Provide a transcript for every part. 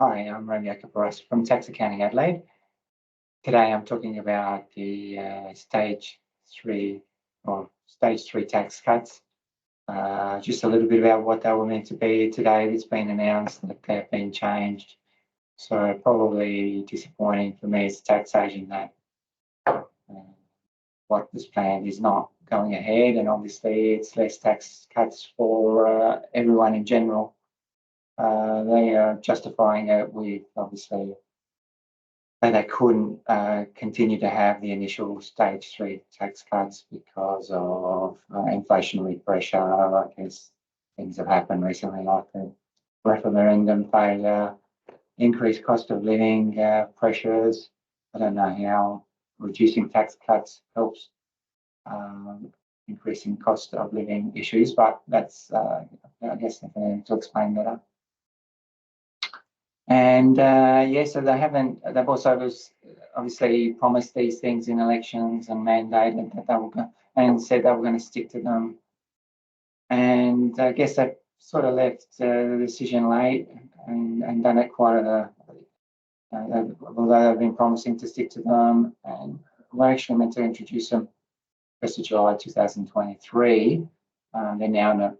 Hi, I'm Romeo Caparos from Tax Accounting Adelaide. Today I'm talking about the stage three tax cuts. Just a little bit about what they were meant to be. Today it's been announced that they've been changed. So probably disappointing for me as a tax agent that what was planned is not going ahead, and obviously it's less tax cuts for everyone in general. They are justifying it with obviously they couldn't continue to have the initial stage three tax cuts because of inflationary pressure. I guess things have happened recently, like the referendum failure, increased cost of living pressures. I don't know how reducing tax cuts helps increasing cost of living issues, but that's, I guess, nothing to explain better. And so they've also obviously promised these things in elections and mandated that they were going, and said they were going to stick to them. And I guess they've sort of left the decision late and done it quite although they've been promising to stick to them, and we're actually meant to introduce them 1st of July 2023. They're now not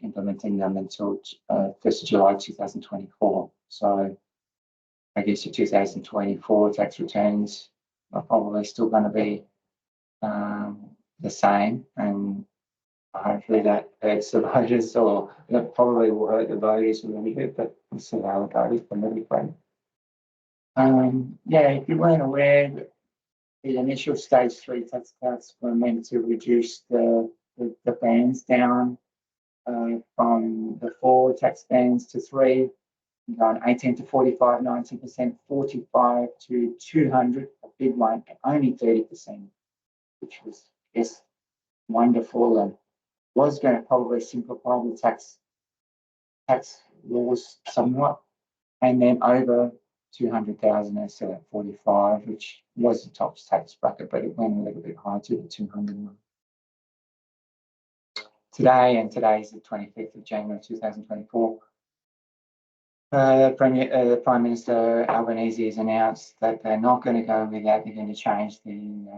implementing them until 1st of July 2024. So I guess your 2024 tax returns are probably still going to be the same, and hopefully that hurts the voters, or that probably will hurt the voters a little bit, but we'll see how it goes politically. If you weren't aware, the initial stage three tax cuts were meant to reduce the bands down from the 4 tax bands to 3, going 18 to 45, 19%, 45 to 200, a big one, and only 30%, which was, yes, wonderful, and was going to probably simplify the tax laws somewhat. And then over 200,000 instead of 45, which was the top tax bracket, but it went a little bit higher to the 200. Today is the 25th of January 2024. The Prime Minister Albanese has announced that they're not going to go with that. They're going to change the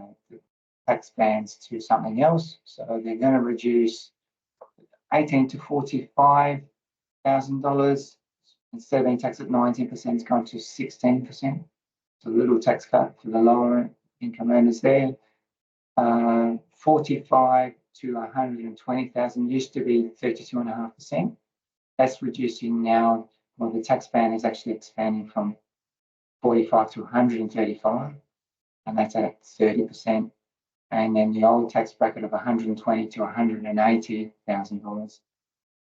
tax bands to something else. So they're going to reduce $18,000 to $45,000. Instead of being taxed at 19%, it's going to 16%. It's a little tax cut for the lower income earners there. 45 to 120,000 used to be 32.5%. That's reducing now. Well, the tax band is actually expanding from 45 to 135, and that's at 30%. And then the old tax bracket of 120 to $180,000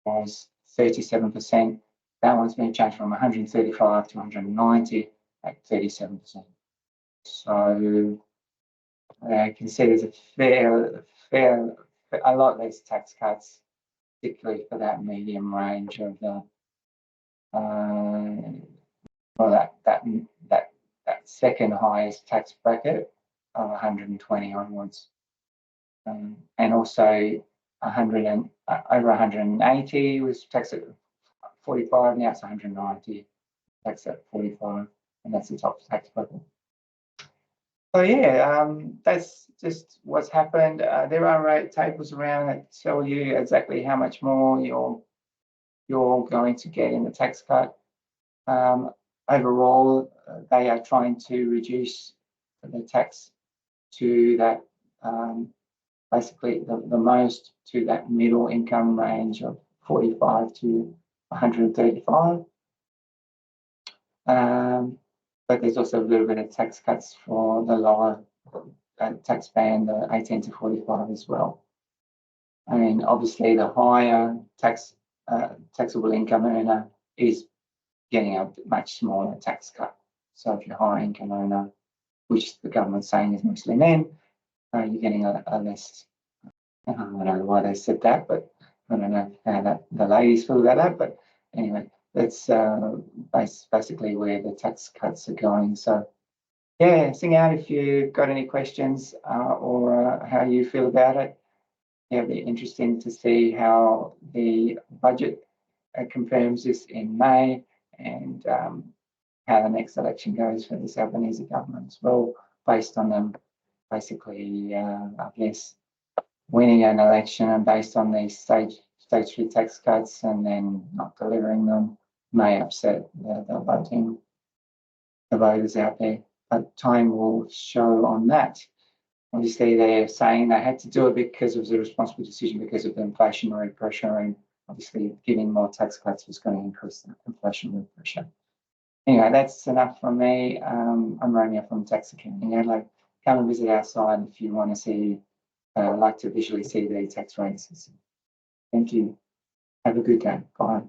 was 37%. That one's been changed from 135 to 190 at 37%. So you can see there's a lot of these tax cuts, particularly for that medium range of the that second highest tax bracket of 120 onwards, and also 100 and over 180 was taxed at 45. Now it's 190 taxed at 45, and that's the top tax bracket. So that's just what's happened. There are rate tables around that tell you exactly how much more you're going to get in the tax cut. Overall, they are trying to reduce the tax to that basically the most to that middle income range of 45 to 135. But there's also a little bit of tax cuts for the lower tax band, the 18 to 45 as well. I mean, obviously the higher taxable income earner is getting a much smaller tax cut. So if you're a high income earner, which the government's saying is mostly men, you're getting a less, I don't know why they said that, but I don't know how the ladies feel about that, but anyway, that's basically where the tax cuts are going. So sing out if you've got any questions or how you feel about it. It'll be interesting to see how the budget confirms this in May, and how the next election goes for this Albanese government as well, based on them basically, I guess, winning an election and based on these stage three tax cuts and then not delivering them may upset the voters out there. But time will show on that. Obviously, they're saying they had to do it because it was a responsible decision because of the inflationary pressure, and obviously giving more tax cuts was going to increase the inflationary pressure. Anyway, that's enough from me. I'm Romeo from Tax Accounting Adelaide. Come and visit our site if you want to see, like to visually see the tax rates. Thank you. Have a good day. Bye.